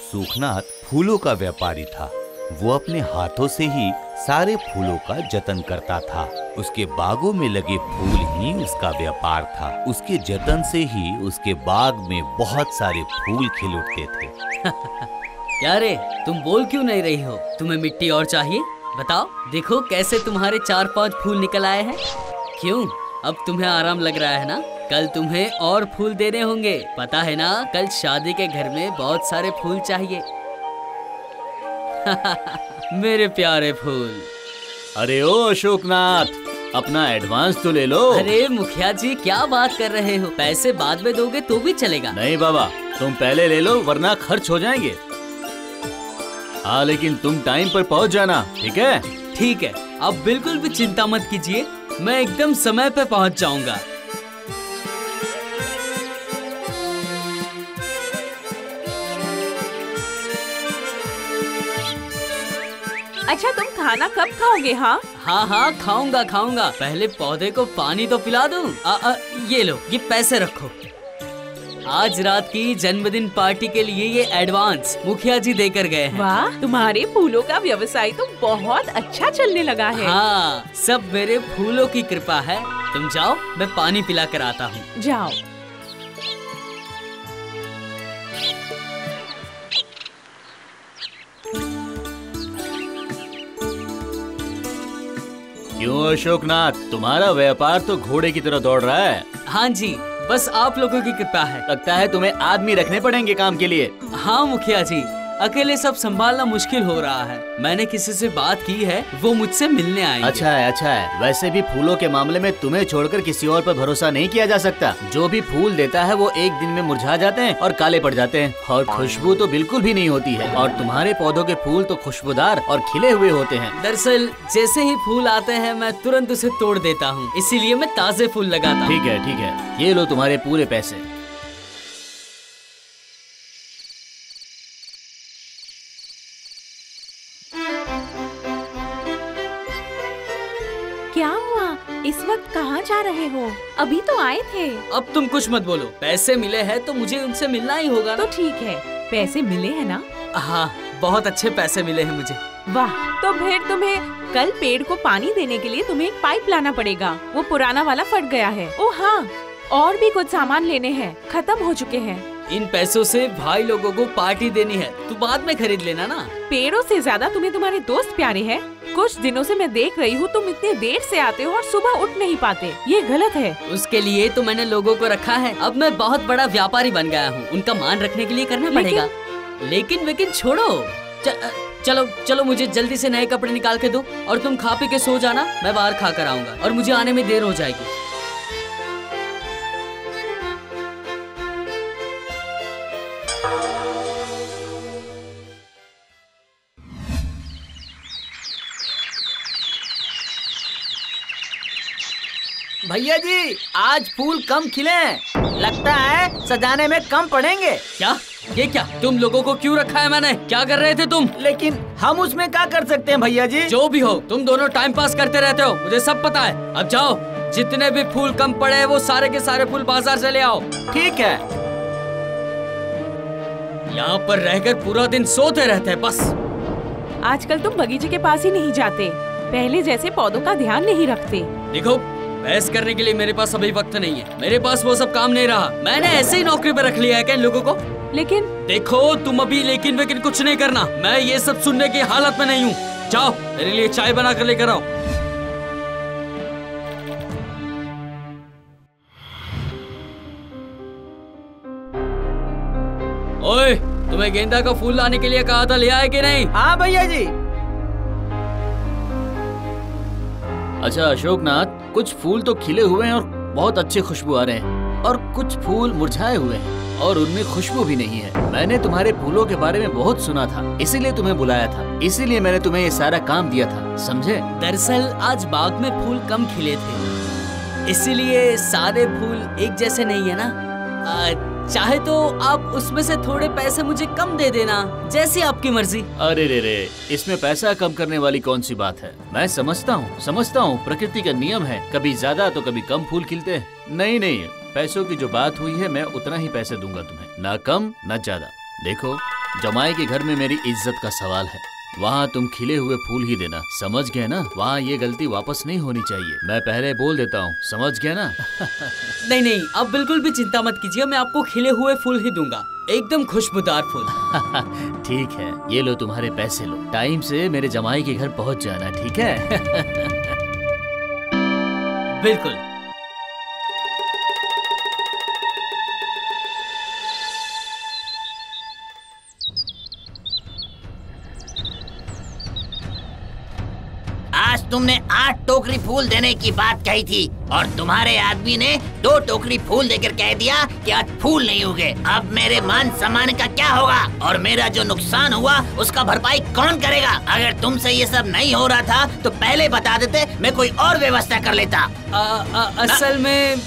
सुखनाथ फूलों का व्यापारी था। वो अपने हाथों से ही सारे फूलों का जतन करता था। उसके बागों में लगे फूल ही उसका व्यापार था। उसके जतन से ही उसके बाग में बहुत सारे फूल खिल उठते थे। क्या रे, तुम बोल क्यों नहीं रही हो? तुम्हें मिट्टी और चाहिए? बताओ, देखो कैसे तुम्हारे 4-5 फूल निकल आए हैं। क्यों, अब तुम्हें आराम लग रहा है ना? कल तुम्हें और फूल देने होंगे, पता है ना? कल शादी के घर में बहुत सारे फूल चाहिए। मेरे प्यारे फूल। अरे ओ अशोकनाथ, अपना एडवांस तो ले लो। अरे मुखिया जी, क्या बात कर रहे हो? पैसे बाद में दोगे तो भी चलेगा। नहीं बाबा, तुम पहले ले लो वरना खर्च हो जाएंगे। हाँ, लेकिन तुम टाइम पर पहुंच जाना, ठीक है? ठीक है, आप बिल्कुल भी चिंता मत कीजिए, मैं एकदम समय पे पहुंच जाऊंगा। अच्छा, तुम खाना कब खाओगे? हाँ हाँ, खाऊंगा। पहले पौधे को पानी तो पिला दूं। ये लो, ये पैसे रखो। आज रात की जन्मदिन पार्टी के लिए ये एडवांस मुखिया जी देकर गए हैं। वाह, तुम्हारे फूलों का व्यवसाय तो बहुत अच्छा चलने लगा है। हाँ, सब मेरे फूलों की कृपा है। तुम जाओ, मैं पानी पिला कर आता हूँ। जाओ। क्यों अशोकनाथ, तुम्हारा व्यापार तो घोड़े की तरह दौड़ रहा है। हाँ जी, बस आप लोगों की कृपा है। लगता है तुम्हें आदमी रखने पड़ेंगे काम के लिए। हाँ मुखिया जी, अकेले सब संभालना मुश्किल हो रहा है। मैंने किसी से बात की है, वो मुझसे मिलने आएंगे। अच्छा है। वैसे भी फूलों के मामले में तुम्हें छोड़कर किसी और पर भरोसा नहीं किया जा सकता। जो भी फूल देता है वो एक दिन में मुरझा जाते हैं और काले पड़ जाते हैं, और खुशबू तो बिल्कुल भी नहीं होती है। और तुम्हारे पौधों के फूल तो खुशबूदार और खिले हुए होते हैं। दरअसल जैसे ही फूल आते हैं मैं तुरंत उसे तोड़ देता हूँ, इसीलिए मैं ताजे फूल लगाता हूँ। ठीक है, ये लो तुम्हारे पूरे पैसे। क्या हुआ? इस वक्त कहाँ जा रहे हो? अभी तो आए थे। अब तुम कुछ मत बोलो, पैसे मिले हैं तो मुझे उनसे मिलना ही होगा ना। तो ठीक है, पैसे मिले हैं ना? हाँ, बहुत अच्छे पैसे मिले हैं मुझे। वाह, तो फिर तुम्हें कल पेड़ को पानी देने के लिए तुम्हें एक पाइप लाना पड़ेगा। वो पुराना वाला फट गया है। ओ हाँ, और भी कुछ सामान लेने हैं, खत्म हो चुके हैं। इन पैसों से भाई लोगों को पार्टी देनी है, तो बाद में खरीद लेना ना। पेड़ों से ज्यादा तुम्हें तुम्हारे दोस्त प्यारे हैं। कुछ दिनों से मैं देख रही हूँ, तुम इतने देर से आते हो और सुबह उठ नहीं पाते। ये गलत है। उसके लिए तो मैंने लोगों को रखा है। अब मैं बहुत बड़ा व्यापारी बन गया हूँ, उनका मान रखने के लिए करना पड़ेगा। लेकिन छोड़ो, चलो मुझे जल्दी से नए कपड़े निकाल के दो और तुम खा पी के सो जाना। मैं बाहर खा कर आऊंगा और मुझे आने में देर हो जाएगी। भैया जी, आज फूल कम खिले हैं। लगता है सजाने में कम पड़ेंगे। क्या? ये क्या? तुम लोगों को क्यों रखा है मैंने? क्या कर रहे थे तुम? लेकिन हम उसमें क्या कर सकते हैं भैया जी? जो भी हो, तुम दोनों टाइम पास करते रहते हो, मुझे सब पता है। अब जाओ, जितने भी फूल कम पड़े वो सारे के सारे फूल बाजार से ले आओ। ठीक है। यहाँ पर रहकर पूरा दिन सोते रहते हैं बस। आजकल तुम बगीचे के पास ही नहीं जाते, पहले जैसे पौधों का ध्यान नहीं रखते। देखो, बहस करने के लिए मेरे पास अभी वक्त नहीं है। मेरे पास वो सब काम नहीं रहा। मैंने ऐसे ही नौकरी पर रख लिया है क्या इन लोगों को? लेकिन देखो, तुम अभी लेकिन कुछ नहीं करना। मैं ये सब सुनने की हालत में नहीं हूँ। जाओ, मेरे लिए चाय बना कर लेकर आओ। ओए, तुम्हें गेंदा का फूल लाने के लिए कहा था, ले आए कि नहीं? हाँ भैया जी। अच्छा अशोकनाथ, कुछ फूल तो खिले हुए हैं और बहुत अच्छे खुशबू आ रहे हैं, और कुछ फूल मुरझाए हुए हैं और उनमें खुशबू भी नहीं है। मैंने तुम्हारे फूलों के बारे में बहुत सुना था, इसीलिए तुम्हें बुलाया था। इसीलिए मैंने तुम्हें ये सारा काम दिया था, समझे? दरअसल आज बाग में फूल कम खिले थे, इसीलिए सारे फूल एक जैसे नहीं है ना। चाहे तो आप उसमें से थोड़े पैसे मुझे कम दे देना, जैसी आपकी मर्जी। अरे रे, इसमें पैसा कम करने वाली कौन सी बात है? मैं समझता हूँ, प्रकृति का नियम है, कभी ज्यादा तो कभी कम फूल खिलते हैं। नहीं, पैसों की जो बात हुई है, मैं उतना ही पैसे दूंगा तुम्हें, ना कम ना ज्यादा। देखो, जमाई के घर में मेरी इज्जत का सवाल है, वहाँ तुम खिले हुए फूल ही देना, समझ गए ना? वहाँ ये गलती वापस नहीं होनी चाहिए, मैं पहले बोल देता हूँ, समझ गए ना? नहीं नहीं, आप बिल्कुल भी चिंता मत कीजिए, मैं आपको खिले हुए फूल ही दूंगा, एकदम खुशबूदार फूल। ठीक है, ये लो तुम्हारे पैसे लो, टाइम से मेरे जमाई के घर पहुँच जाना, ठीक है? बिल्कुल। आज तुमने 8 टोकरी फूल देने की बात कही थी और तुम्हारे आदमी ने 2 टोकरी फूल देकर कह दिया कि आज फूल नहीं उगे। अब मेरे मान सम्मान का क्या होगा और मेरा जो नुकसान हुआ उसका भरपाई कौन करेगा? अगर तुमसे ये सब नहीं हो रहा था तो पहले बता देते, मैं कोई और व्यवस्था कर लेता।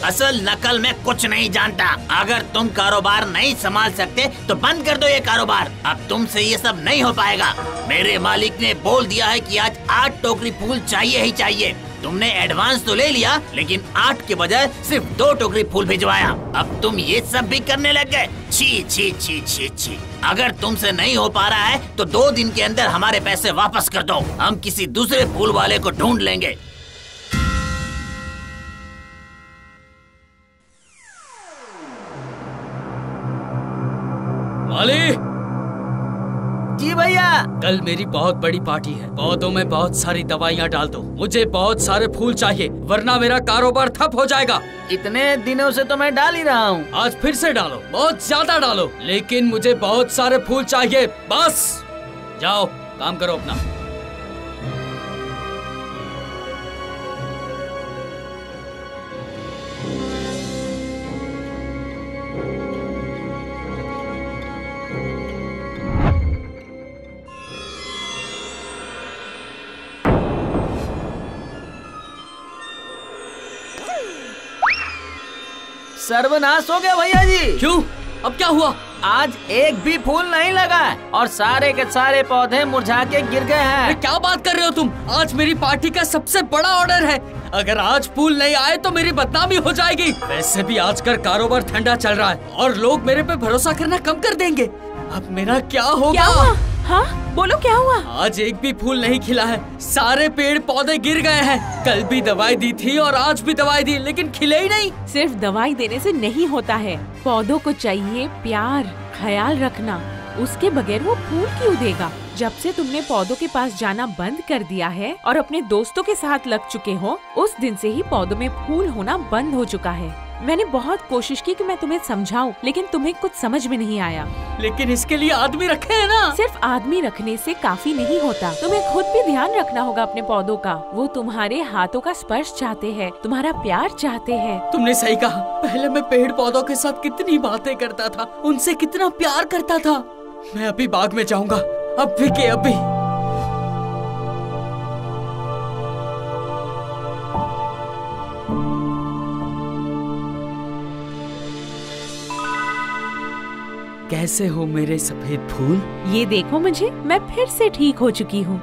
असल नकल में कुछ नहीं जानता। अगर तुम कारोबार नहीं संभाल सकते तो बंद कर दो ये कारोबार। अब तुमसे ये सब नहीं हो पाएगा। मेरे मालिक ने बोल दिया है कि आज 8 टोकरी फूल चाहिए ही चाहिए। तुमने एडवांस तो ले लिया लेकिन 8 के बजाय सिर्फ 2 टोकरी फूल भिजवाया। अब तुम ये सब भी करने लग गए। छी छी छी छी छी। अगर तुमसे नहीं हो पा रहा है तो 2 दिन के अंदर हमारे पैसे वापस कर दो, हम किसी दूसरे फूल वाले को ढूंढ लेंगे। माली जी भैया। कल मेरी बहुत बड़ी पार्टी है, पौधों में बहुत सारी दवाइयाँ डाल दो, मुझे बहुत सारे फूल चाहिए वरना मेरा कारोबार ठप हो जाएगा। इतने दिनों से तो मैं डाल ही रहा हूँ। आज फिर से डालो, बहुत ज्यादा डालो, लेकिन मुझे बहुत सारे फूल चाहिए। बस जाओ काम करो अपना। सर्वनाश हो गया भैया जी। क्यों? अब क्या हुआ? आज एक भी फूल नहीं लगा और सारे के सारे पौधे मुरझा के गिर गए हैं। क्या बात कर रहे हो तुम? आज मेरी पार्टी का सबसे बड़ा ऑर्डर है, अगर आज फूल नहीं आए तो मेरी बदनामी हो जाएगी। वैसे भी आजकल कारोबार ठंडा चल रहा है और लोग मेरे पे भरोसा करना कम कर देंगे। अब मेरा क्या होगा? क्या हुआ? हाँ बोलो क्या हुआ? आज एक भी फूल नहीं खिला है, सारे पेड़ पौधे गिर गए हैं। कल भी दवाई दी थी और आज भी दवाई दी लेकिन खिले ही नहीं। सिर्फ दवाई देने से नहीं होता है, पौधों को चाहिए प्यार, ख्याल रखना, उसके बगैर वो फूल क्यों देगा? जब से तुमने पौधों के पास जाना बंद कर दिया है और अपने दोस्तों के साथ लग चुके हो, उस दिन से ही पौधों में फूल होना बंद हो चुका है। मैंने बहुत कोशिश की कि मैं तुम्हें समझाऊं, लेकिन तुम्हें कुछ समझ में नहीं आया। लेकिन इसके लिए आदमी रखे हैं ना। सिर्फ आदमी रखने से काफी नहीं होता, तुम्हें खुद भी ध्यान रखना होगा अपने पौधों का। वो तुम्हारे हाथों का स्पर्श चाहते हैं, तुम्हारा प्यार चाहते हैं। तुमने सही कहा, पहले मैं पेड़ पौधों के साथ कितनी बातें करता था, उनसे कितना प्यार करता था। मैं अभी बाग में जाऊंगा, अभी के अभी। कैसे हो मेरे सफेद फूल? ये देखो मुझे, मैं फिर से ठीक हो चुकी हूँ।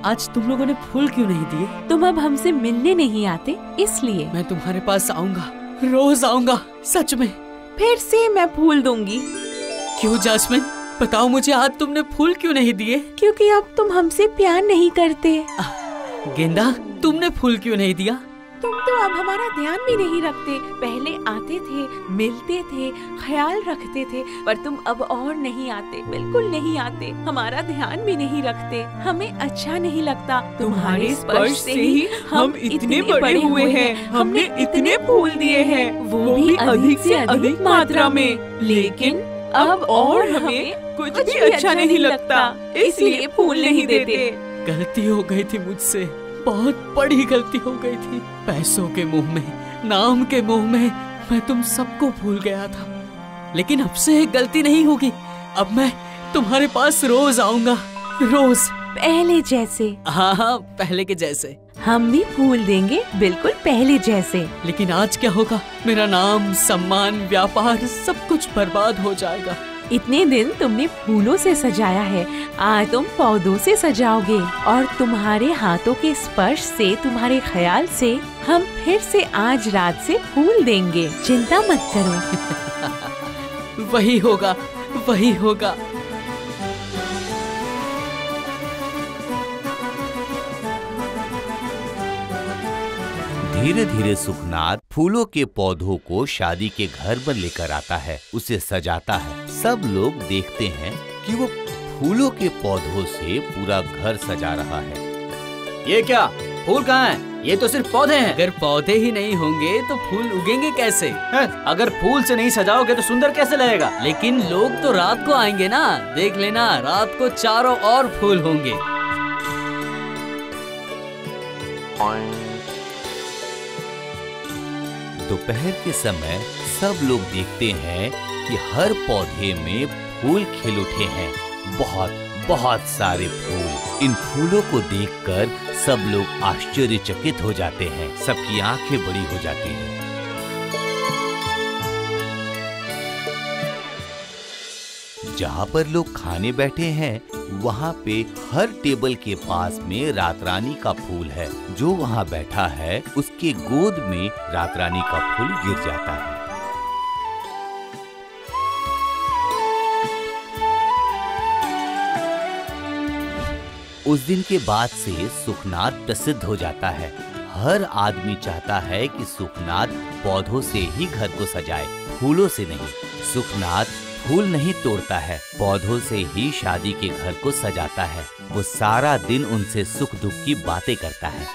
आज तुम लोगों ने फूल क्यों नहीं दिए? तुम अब हमसे मिलने नहीं आते इसलिए। मैं तुम्हारे पास आऊंगा, रोज आऊंगा, सच में। फिर से मैं फूल दूंगी। क्यों जास्मिन, बताओ मुझे, आज तुमने फूल क्यों नहीं दिए? क्योंकि अब तुम हमसे प्यार नहीं करते। गेंदा, तुमने फूल क्यों नहीं दिया? तुम तो अब हमारा ध्यान भी नहीं रखते। पहले आते थे, मिलते थे, ख्याल रखते थे, पर तुम अब और नहीं आते, बिल्कुल नहीं आते, हमारा ध्यान भी नहीं रखते। हमें अच्छा नहीं लगता। तुम्हारे स्पर्श से ही हम इतने बड़े हुए हैं, हमने इतने फूल दिए हैं, वो भी अधिक से अधिक मात्रा में। लेकिन अब और हमें कुछ भी अच्छा नहीं लगता, इसलिए फूल नहीं देते। गलती हो गई थी मुझसे, बहुत बड़ी गलती हो गई थी। पैसों के मुंह में, नाम के मुंह में मैं तुम सबको भूल गया था। लेकिन अब से एक गलती नहीं होगी। अब मैं तुम्हारे पास रोज आऊंगा, रोज। पहले जैसे। हाँ, पहले के जैसे। हम भी फूल देंगे, बिल्कुल पहले जैसे। लेकिन आज क्या होगा? मेरा नाम, सम्मान, व्यापार सब कुछ बर्बाद हो जाएगा। इतने दिन तुमने फूलों से सजाया है, आज तुम पौधों से सजाओगे और तुम्हारे हाथों के स्पर्श से, तुम्हारे ख्याल से हम फिर से आज रात से फूल देंगे। चिंता मत करो। वही होगा, वही होगा। धीरे धीरे सुखनाथ फूलों के पौधों को शादी के घर पर लेकर आता है, उसे सजाता है। सब लोग देखते हैं कि वो फूलों के पौधों से पूरा घर सजा रहा है। ये क्या, फूल कहाँ है? ये तो सिर्फ पौधे हैं। अगर पौधे ही नहीं होंगे तो फूल उगेंगे कैसे? अगर फूल से नहीं सजाओगे तो सुंदर कैसे लगेगा? लेकिन लोग तो रात को आएंगे ना, देख लेना रात को चारों ओर फूल होंगे। दोपहर के समय सब लोग देखते हैं कि हर पौधे में फूल खिल उठे हैं, बहुत बहुत सारे फूल। इन फूलों को देखकर सब लोग आश्चर्यचकित हो जाते हैं, सबकी आंखें बड़ी हो जाती हैं। जहाँ पर लोग खाने बैठे हैं वहाँ पे हर टेबल के पास में रात रानी का फूल है। जो वहाँ बैठा है उसके गोद में रात रानी का फूल गिर जाता है। उस दिन के बाद से सुखनाथ प्रसिद्ध हो जाता है। हर आदमी चाहता है कि सुखनाथ पौधों से ही घर को सजाए, फूलों से नहीं। सुखनाथ फूल नहीं तोड़ता है, पौधों से ही शादी के घर को सजाता है। वो सारा दिन उनसे सुख दुख की बातें करता है।